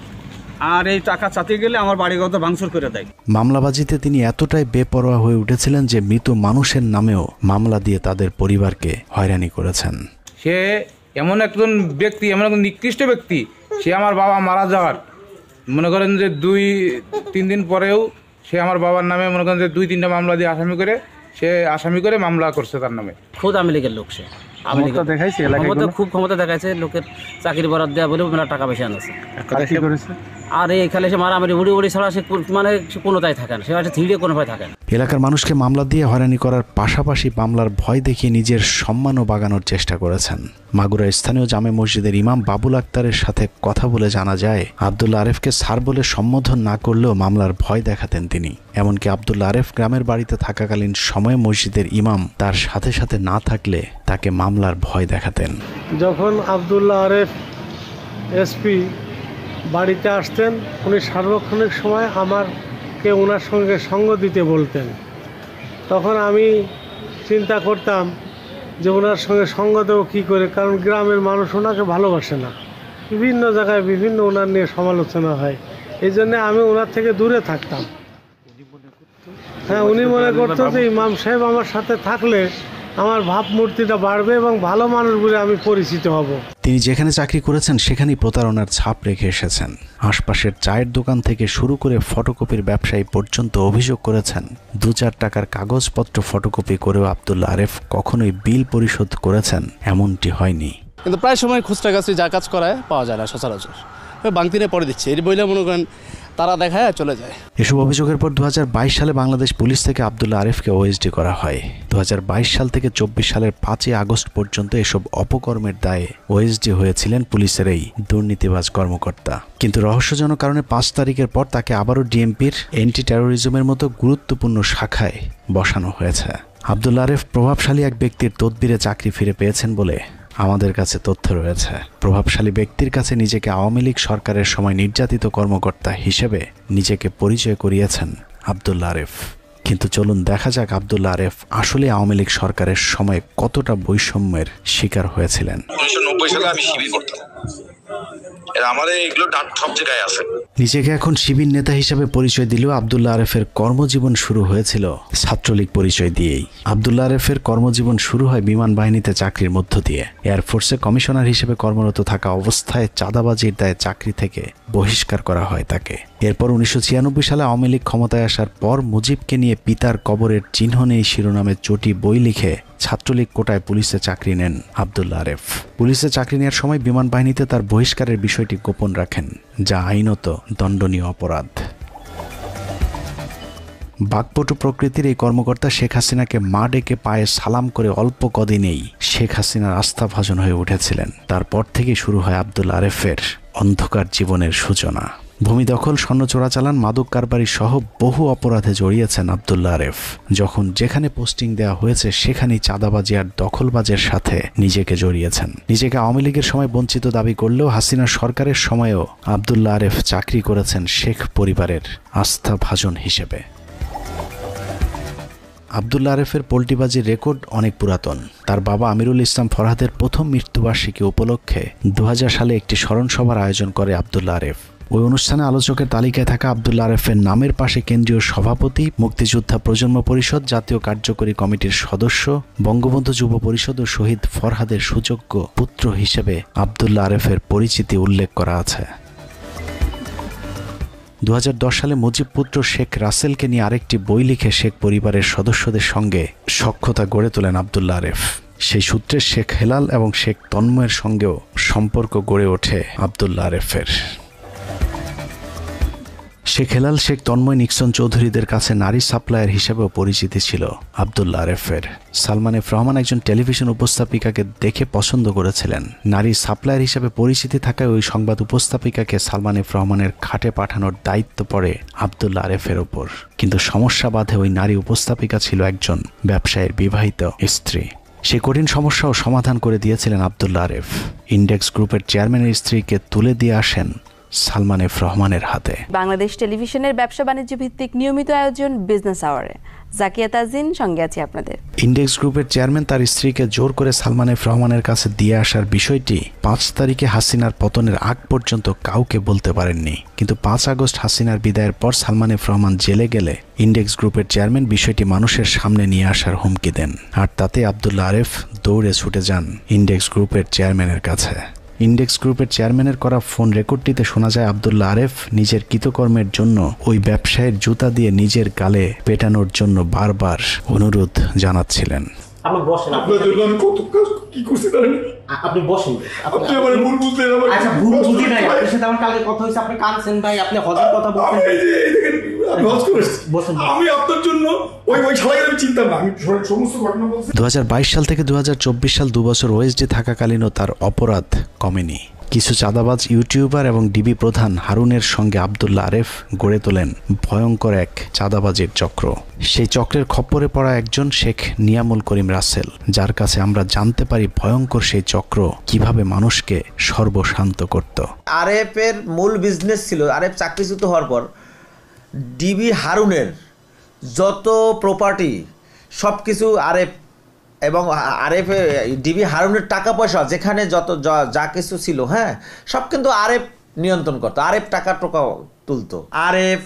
[SPEAKER 19] আর এই টাকা চাতে গেলে আমার বাড়িগত ভাঙচুর করে দেয়।
[SPEAKER 1] মামলাবাজিতে তিনি এতটাই বেপরোয়া হয়ে উঠেছিলেন যে মৃত মানুষের নামেও মামলা দিয়ে তাদের পরিবারকে হয়রানি করেছেন।
[SPEAKER 2] সে এমন একজন ব্যক্তি, এমন একজন নিকৃষ্ট ব্যক্তি, সে আমার বাবা মারা যাওয়ার মনে করেন যে 2-3 দিন পরেও সে আমার বাবার নামে মনে করেন যে 2-3টা মামলা দিয়ে আসামি করে মামলা করছে তার নামে।
[SPEAKER 21] খুদ আওয়ামী লীগের লোক, সে খুব ক্ষমতা দেখাইছে, লোকের চাকরি বরাদ দেওয়া বলে মেলা টাকা পয়সা আনছে। আর এখানে সে মারামারি উড়ি ছাড়া সে মানে কোনোটাই থাকে না, সে হচ্ছে থিড়ে কোনো ভয় থাকে না।
[SPEAKER 1] এলাকার মানুষকে মামলা দিয়ে হয়রানি করার পাশাপাশি মামলার ভয় দেখিয়ে নিজের সম্মানও বাগানোর চেষ্টা করেছেন। মাগুরা স্থানীয় জামে মসজিদের ইমাম বাবুল আক্তারের সাথে কথা বলে জানা যায় আব্দুল্লাহ আরেফকে স্যার বলে সম্বোধন না করলেও মামলার ভয় দেখাতেন তিনি। এমনকি আব্দুল্লাহ আরেফ গ্রামের বাড়িতে থাকাকালীন সময়ে মসজিদের ইমাম তার সাথে সাথে না থাকলে তাকে মামলার ভয় দেখাতেন।
[SPEAKER 22] যখন আব্দুল্লাহ আরেফ এসপি বাড়িতে আসতেন, উনি সার্বক্ষণিক সময় আমাকে ওনার সঙ্গে সঙ্গ দিতে বলতেন। তখন আমি চিন্তা করতাম যে ওনার সঙ্গে সঙ্গ দেবো কী করে, কারণ গ্রামের মানুষ ওনাকে ভালোবাসে না, বিভিন্ন জায়গায় বিভিন্ন ওনার নিয়ে সমালোচনা হয়, এই জন্যে আমি ওনার থেকে দূরে থাকতাম। হ্যাঁ, উনি মনে করতো যে ইমাম সাহেব আমার সাথে থাকলে আমার ভাবমূর্তিটা বাড়বে এবং ভালো মানুষ বলে আমি পরিচিত হব।
[SPEAKER 1] তিনি যেখানে চাকরি করেছেন সেখানেই প্রতারণার ছাপ রেখে এসেছেন। আশপাশের চায়ের দোকান থেকে শুরু করে ফটোকপির ব্যবসায়ী পর্যন্ত অভিযোগ করেছেন 2-4 টাকার কাগজপত্র ফটোকপি করেও আব্দুল্লাহ আরেফ কখনোই বিল পরিশোধ করেছেন এমনটি হয়নি।
[SPEAKER 23] কিন্তু প্রায় সময় খুচরা কাছে যা কাজ করায় পাওয়া যায় না সচরাচর, বাংতিনে পরে দিচ্ছে এই বইলে মনে করেন তারা দেখায় চলে যায়।
[SPEAKER 1] এসব অভিযোগের পর 2022 সালে বাংলাদেশ পুলিশ থেকে আব্দুল্লাহ আরেফকে ওএসডি করা হয়। 2022 সাল থেকে 24 সালের 5 আগস্ট পর্যন্ত এসব অপকর্মের দায়ে ওএসডি হয়েছিলেন পুলিশের এই দুর্নীতিবাজ কর্মকর্তা। কিন্তু রহস্যজনক কারণে 5 তারিখের পর তাকে আবারও ডিএমপির অ্যান্টি টেরোরিজমের মতো গুরুত্বপূর্ণ শাখায় বসানো হয়েছে। আব্দুল্লাহ আরেফ প্রভাবশালী এক ব্যক্তির তদবিরে চাকরি ফিরে পেয়েছেন বলে আমাদের কাছে তথ্য রয়েছে। প্রভাবশালী ব্যক্তির কাছে নিজেকে আওয়ামী লীগ সরকারের সময় নির্যাতিত কর্মকর্তা হিসেবে নিজেকে পরিচয় করিয়েছেন আব্দুল্লাহ আরেফ। কিন্তু চলুন দেখা যাক আব্দুল্লাহ আরেফ আসলে আওয়ামী লীগ সরকারের সময় কতটা বৈষম্যের শিকার হয়েছিলেন।
[SPEAKER 5] 1990 সালে আমি শিবির করতাম, আমাদের এগুলো সব জায়গায় আছে।
[SPEAKER 1] নিজেকে এখন শিবির নেতা হিসেবে পরিচয় দিলেও আব্দুল্লাহ আরেফের কর্মজীবন শুরু হয়েছিল ছাত্রলীগ পরিচয় দিয়েই। আব্দুল্লাহ আরেফের কর্মজীবন শুরু হয় বিমান বাহিনীতে চাকরির মধ্য দিয়ে। এয়ারফোর্সে কমিশনার হিসেবে কর্মরত থাকা অবস্থায় চাঁদাবাজির দায়ে চাকরি থেকে বহিষ্কার করা হয় তাকে। এরপর 1996 সালে আওয়ামী লীগ ক্ষমতায় আসার পর মুজিবকে নিয়ে পিতার কবরের চিহ্ন নেই শিরোনামে চটি বই লিখে ছাত্রলীগ কোটায় পুলিশে চাকরি নেন আব্দুল্লাহ আরেফ। পুলিশে চাকরি নেওয়ার সময় বিমান বাহিনীতে তার বহিষ্কারের বিষয়টি গোপন রাখেন, যা আইনত দণ্ডনীয় অপরাধ। বাকপটু প্রকৃতির এই কর্মকর্তা শেখ হাসিনাকে মা ডেকে পায়ে সালাম করে অল্প কদিনেই শেখ হাসিনার আস্থাভাজন হয়ে উঠেছিলেন। তারপর থেকেই শুরু হয় আব্দুল্লাহ আরেফের অন্ধকার জীবনের সূচনা। ভূমি দখল, স্বর্ণ চোরাচালান, মাদক কারবারি সহ বহু অপরাধে জড়িয়েছেন আব্দুল্লাহ আরেফ। যখন যেখানে পোস্টিং দেওয়া হয়েছে সেখানেই চাঁদাবাজি আর দখলবাজের সাথে নিজেকে জড়িয়েছেন। নিজেকে আওয়ামী লীগের সময় বঞ্চিত দাবি করলেও হাসিনা সরকারের সময়েও আব্দুল্লাহ আরেফ চাকরি করেছেন শেখ পরিবারের আস্থাভাজন হিসেবে। আব্দুল্লাহ আরেফের পোল্টিবাজির রেকর্ড অনেক পুরাতন। তার বাবা আমিরুল ইসলাম ফরহাদের প্রথম মৃত্যুবার্ষিকী উপলক্ষে 2000 সালে একটি স্মরণ সভার আয়োজন করে আব্দুল্লাহ আরেফ। ওই অনুষ্ঠানে আলোচকের তালিকায় থাকা আব্দুল্লাহ আরেফের নামের পাশে কেন্দ্রীয় সভাপতি, মুক্তিযোদ্ধা প্রজন্ম পরিষদ, জাতীয় কার্যকরী কমিটির সদস্য, বঙ্গবন্ধু যুব পরিষদ ও শহীদ ফরহাদের সুযোগ্য পুত্র হিসেবে আব্দুল্লাহ আরেফের পরিচিতি উল্লেখ করা আছে। 2010 সালে মুজিব পুত্র শেখ রাসেলকে নিয়ে আরেকটি বই লিখে শেখ পরিবারের সদস্যদের সঙ্গে সখ্যতা গড়ে তোলেন আব্দুল্লাহ আরেফ। সেই সূত্রে শেখ হেলাল এবং শেখ তন্ময়ের সঙ্গেও সম্পর্ক গড়ে ওঠে আব্দুল্লাহ আরেফের। শেখ হেলাল, শেখ তন্ময়, নিক্সন চৌধুরীদের কাছে নারী সাপ্লায়ার হিসেবেও পরিচিতি ছিল আব্দুল্লাহ আরেফের। সালমান এফ রহমান একজন টেলিভিশন উপস্থাপিকাকে দেখে পছন্দ করেছিলেন। নারী সাপ্লায়ার হিসেবে পরিচিতি থাকায় ওই সংবাদ উপস্থাপিকাকে সালমান এফ রহমানের খাটে পাঠানোর দায়িত্ব পড়ে আব্দুল্লাহ আরেফের ওপর। কিন্তু সমস্যা বাধে ওই নারী উপস্থাপিকা ছিল একজন ব্যবসায়ীর বিবাহিত স্ত্রী। সেই কঠিন সমস্যাও সমাধান করে দিয়েছিলেন আব্দুল্লাহ আরেফ। ইন্ডেক্স গ্রুপের চেয়ারম্যানের স্ত্রীকে তুলে দিয়ে আসেন সালমান এফ রহমানের হাতে।
[SPEAKER 6] বাংলাদেশ টেলিভিশনের ব্যবসা বাণিজ্য ভিত্তিক নিয়মিত আয়োজন বিজনেস আওয়ারে জাকিয়া তাজিন সঙ্গে আছি আপনাদের।
[SPEAKER 1] ইন্ডেক্স গ্রুপের চেয়ারম্যান তার স্ত্রীকে জোর করে সালমান এফ রহমানের কাছে দিয়ে আসার বিষয়টি 5 তারিখে হাসিনার পতনের আগ পর্যন্ত কাউকে বলতে পারেননি। কিন্তু 5 আগস্ট হাসিনার বিদায়ের পর সালমান এফ রহমান জেলে গেলে ইন্ডেক্স গ্রুপের চেয়ারম্যান বিষয়টি মানুষের সামনে নিয়ে আসার হুমকি দেন। আর তাতে আব্দুল্লাহ আরেফ দৌড়ে ছুটে যান ইন্ডেক্স গ্রুপের চেয়ারম্যানের কাছে। ইন্ডেক্স গ্রুপের চেয়ারম্যানের করা ফোন রেকর্ডটিতে শোনা যায় আব্দুল্লাহ আরেফ নিজের কৃতকর্মের জন্য ওই ব্যবসায়ীর জুতা দিয়ে নিজের গালে পেটানোর জন্য বারবার অনুরোধ জানাচ্ছিলেন।
[SPEAKER 7] আপনি বসেন, আপনার জন্য আমি কত কাজ কি করছি জানেন? আপনি বসেন, আপনি আমার ভুল বুঝলেন। আচ্ছা ভুল বুঝি নাই, আপনার সাথে আমার কালকে কথা হইছে, আপনি কানছেন ভাই, আপনি হজের কথা বলছেন। আমি হজ করেছি, বসেন। আমি আপনার জন্য ওই শালাকে আমি চিন্তা না, আমি সমস্ত ঘটনা বলছি।
[SPEAKER 1] 2022 সাল থেকে 2024 সাল 2 বছর ওএসডি থাকাকালীনও তার অপরাধ কমেনি। কিছু চাঁদাবাজ ইউটিউবার এবং ডিবি প্রধান হারুনের সঙ্গে আব্দুল্লাহ আরেফ গড়ে তোলেন ভয়ঙ্কর এক চাঁদাবাজির চক্র। সেই চক্রের খপ্পরে পড়া একজন শেখ নিয়ামুল করিম রাসেল, যার কাছে আমরা জানতে পারি ভয়ঙ্কর সেই চক্র কিভাবে মানুষকে সর্বশান্ত করত।
[SPEAKER 10] আরেফের মূল বিজনেস ছিল, আরেফ চাকরিচ্যুত হওয়ার পর ডিবি হারুনের যত প্রপার্টি সব কিছু আরেফ এবং আরেফ ডিবি হারুনের টাকা পয়সা যেখানে যত যা কিছু ছিল, হ্যাঁ, সব কিন্তু আরেফ নিয়ন্ত্রণ করতো। আরেফ টাকা তুলতো। আরেফ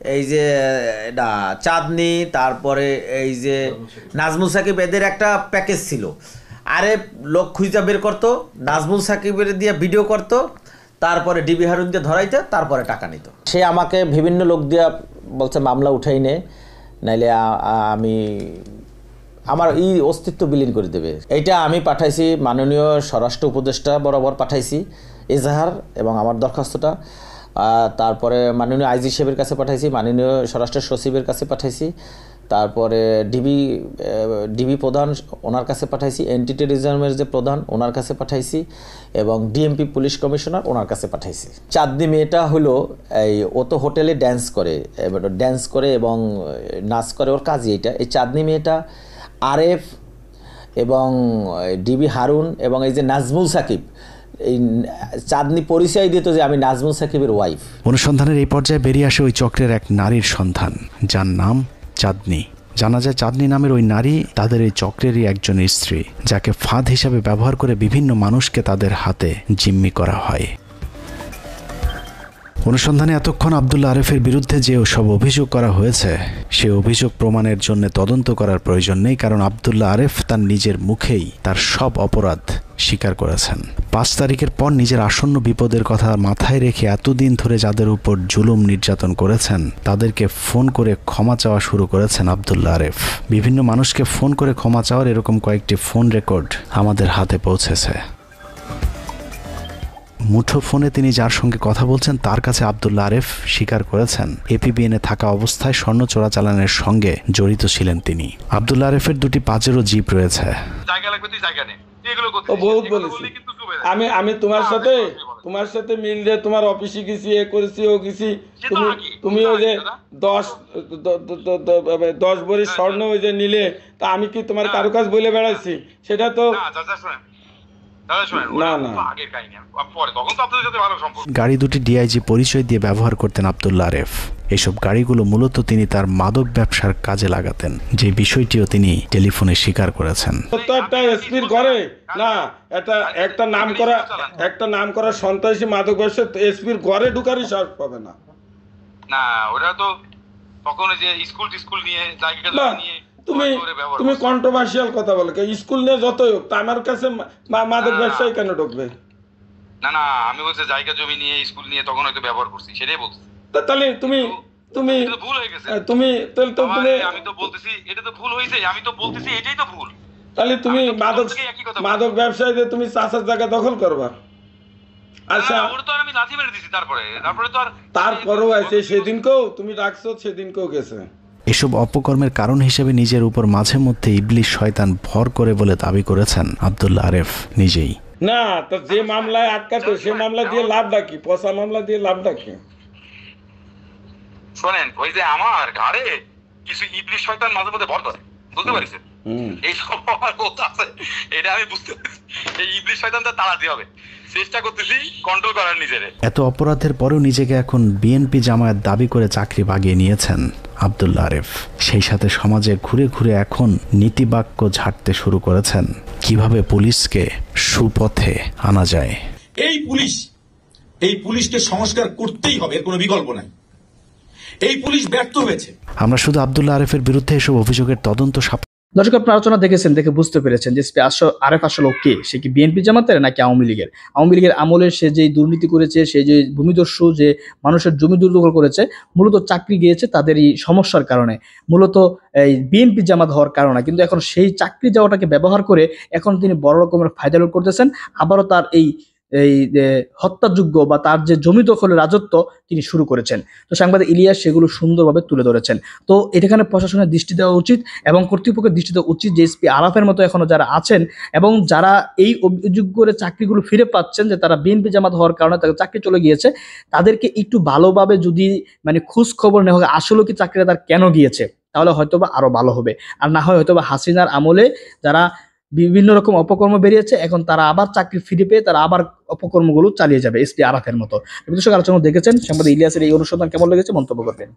[SPEAKER 10] এই যে চাঁদনি, তারপরে এই যে নাজমুল সাকিব, এদের একটা প্যাকেজ ছিল। আরেফ লোক খুঁজে বের করতো, নাজমুল সাকিবের দিয়ে ভিডিও করতো, তারপরে ডিবি হারুন দিয়ে ধরাইতে, তারপরে টাকা নিত। সে আমাকে বিভিন্ন লোক দিয়ে বলছে মামলা উঠাই নে, নাইলে আমার এই অস্তিত্ব বিলীন করে দেবে। এইটা আমি পাঠাইছি মাননীয় স্বরাষ্ট্র উপদেষ্টা বরাবর পাঠাইছি এজাহার এবং আমার দরখাস্তটা। তারপরে মাননীয় আইজি সাহেবের কাছে পাঠাইছি, মাননীয় স্বরাষ্ট্র সচিবের কাছে পাঠাইছি, তারপরে ডিবি প্রধান ওনার কাছে পাঠাইছি, অ্যান্টি টেররিজমের যে প্রধান ওনার কাছে পাঠাইছি, এবং ডিএমপি পুলিশ কমিশনার ওনার কাছে পাঠাইছি। চাঁদনি মেয়েটা হলো ও তো হোটেলে ড্যান্স করে এবং নাচ করে, ওর কাজই এইটা। এই চাঁদনি মেয়েটা আরেফ এবং ডিবি হারুন এবং এই যে নাজমুল সাকিব, এই চাঁদনি পরিচয় দিত যে আমি নাজমুল সাকিবের ওয়াইফ।
[SPEAKER 1] অনুসন্ধানের এই পর্যায়ে বেরিয়ে আসে ওই চক্রের এক নারীর সন্ধান, যার নাম চাঁদনি। জানা যায় চাঁদনি নামের ওই নারী তাদের এই চক্রেরই একজন স্ত্রী, যাকে ফাঁদ হিসাবে ব্যবহার করে বিভিন্ন মানুষকে তাদের হাতে জিম্মি করা হয়। অনুসন্ধানে এতক্ষণ আব্দুল্লাহ আরেফের বিরুদ্ধে যে সব অভিযোগ করা হয়েছে, সে অভিযোগ প্রমাণের জন্য তদন্ত করার প্রয়োজন নেই, কারণ আব্দুল্লাহ আরেফ তার নিজের মুখেই তার সব অপরাধ স্বীকার করেছেন। 5 তারিখের পর নিজের আসন্ন বিপদের কথা মাথায় রেখে এতদিন ধরে যাদের উপর জুলুম নির্যাতন করেছেন, তাদেরকে ফোন করে ক্ষমা চাওয়া শুরু করেছেন আব্দুল্লাহ আরেফ। বিভিন্ন মানুষকে ফোন করে ক্ষমা চাওয়ার এরকম কয়েকটি ফোন রেকর্ড আমাদের হাতে পৌঁছেছে। মুঠো ফোনে তিনি যার সঙ্গে কথা বলছেন তার কাছে আব্দুল্লাহ আরেফ স্বীকার করেছেন এপিবিএনে থাকা অবস্থায় স্বর্ণ চোরাচালানের সঙ্গে জড়িত ছিলেন তিনি। আব্দুল্লাহ আরেফের 2টি পাজেরো জিপ রয়েছে।
[SPEAKER 4] আমি তোমার সাথে মিল দিয়ে তোমার অফিসে গেছি, এ করেছি, ও গেছি, তুমি ওই যে 10 ভরি স্বর্ণ ওই যে নিলে, তা আমি কি তোমার কারো কাজ বলে বেড়াইছি? সেটা তো
[SPEAKER 1] গাড়ি দুটি ডিআইজি পরিচয় দিয়ে ব্যবহার করতেন আব্দুল্লাহ আরেফ। এসব গাড়িগুলো মূলত তিনি তার মাদক ব্যবসার কাজে লাগাতেন, যে বিষয়টিও তিনি টেলিফোনে স্বীকার করেছেন।
[SPEAKER 4] একটা এসপির ঘরে না একটা নাম করা সন্ত্রাসী মাদক ব্যবসা এসপির ঘরে ঢুকারই সাহস পাবে না।
[SPEAKER 5] না ওটা তো তখন যে স্কুল নিয়ে জায়গা নিয়ে
[SPEAKER 4] তুমি কন্ট্রোভার্সিয়াল কথা বলো, স্কুল নিয়ে যতই হোক, আমার কাছে মাদক ব্যবসায়ী কেন ঢুকবে?
[SPEAKER 5] না আমি বলছি জায়গা জমি নিয়ে স্কুল নিয়ে তখন হয়তো ব্যবহার করছি, সেটাই বলছি।
[SPEAKER 4] তাহলে তুমি
[SPEAKER 5] ভুল হয়ে গেছে। আমি তো বলতেছি এটা তো ভুল হয়েছে, আমি তো বলতেছি এটাই তো ভুল।
[SPEAKER 4] তাহলে তুমি মাদক ব্যবসায়ীদের তুমি চাষের জায়গা দখল করবা। আচ্ছা
[SPEAKER 5] ওর তো আমি লাথি মেরে দিছি,
[SPEAKER 4] তারপরেও আছে সেদিনকেও তুমি রাখছো, সেদিনকেও গেছে।
[SPEAKER 1] এসব অপকর্মের কারণ হিসেবে নিজের উপর মাঝে মধ্যে ইবলিশ শয়তান ভর করে বলে দাবি করেছেন আব্দুল্লাহ আরেফ নিজেই।
[SPEAKER 4] না তো যে মামলায় আটকাতো সে মামলা দিয়ে লাভটা কি? পচা মামলা দিয়ে লাভটা কি?
[SPEAKER 5] শোনেন, ওই যে আমার ঘাড়ে কিছু ইবলিশ শয়তান মাঝে মধ্যে ভর করে, বুঝতে পারছেন? এই সব আমার কথা আছে, এটা আমি বুঝতে পারছি। এই ইবলিশ শয়তানটা তাড়াতে হবে, চেষ্টা করতেছি কন্ট্রোল করার নিজেরে।
[SPEAKER 1] এত অপরাধের পরেও নিজেকে এখন বিএনপি জামায়াত দাবি করে চাকরি বাগিয়ে নিয়েছেন আব্দুল্লাহ আরেফ। সেই সাথে সমাজে ঘুরে ঘুরে এখন নীতিবাক্য ঝাড়তে শুরু করেছেন কিভাবে পুলিশকে সুপথে আনা যায়।
[SPEAKER 8] এই পুলিশকে সংস্কার করতেই হবে, এর কোনো বিকল্প নাই। এই পুলিশ ব্যর্থ হয়েছে।
[SPEAKER 1] আমরা শুধু আব্দুল্লাহ আরেফের বিরুদ্ধে এসব অভিযোগের তদন্ত।
[SPEAKER 12] দর্শক, আপনারা আলোচনা দেখেছেন, দেখে বুঝতে পেরেছেন যে আরেফ আসলে কে, সে কি বিএনপি জামাতের নাকি আওয়ামী লীগের আমলে সে যে দুর্নীতি করেছে, সে যে ভূমিদস্যু, যে মানুষের জমি দুর্দখল করেছে, মূলত চাকরি গিয়েছে তাদেরই সমস্যার কারণে, মূলত এই বিএনপি জামাত হওয়ার কারণে। কিন্তু এখন সেই চাকরি যাওয়াটাকে ব্যবহার করে এখন তিনি বড় রকমের ফায়দা লুট করতেছেন। আবারও তার এই হত্যাযোগ্য বা তার যে জমি দখলের রাজত্ব তিনি শুরু করেছেন। তো সাংবাদিক ইলিয়াস সেগুলো সুন্দরভাবে তুলে ধরেছেন। তো এখানে প্রশাসনের দৃষ্টি দেওয়া উচিত এবং কর্তৃপক্ষের দৃষ্টি দেওয়া উচিত যে এসপি আরাফের মতো এখনো যারা আছেন এবং যারা এই অভিযোগ করে চাকরিগুলো ফিরে পাচ্ছেন, যে তারা বিএনপি জামাত হওয়ার কারণে তাদের চাকরি চলে গিয়েছে, তাদেরকে একটু ভালোভাবে যদি খোঁজ খবর নেওয়া হয় আসলে কি চাকরিটা তার কেন গিয়েছে, তাহলে হয়তোবা আরো ভালো হবে। আর না হয় হয়তোবা হাসিনার আমলে যারা বিভিন্ন রকম অপকর্ম বেরিয়েছে, এখন তারা আবার চাকরি ফিরে পেয়ে তারা আবার অপকর্মগুলো চালিয়ে যাবে এসপি আরাফের মতো। আলোচনা দেখেছেন, সাংবাদিক ইলিয়াসের এই অনুসন্ধান কেমন লেগেছে মন্তব্য করবেন।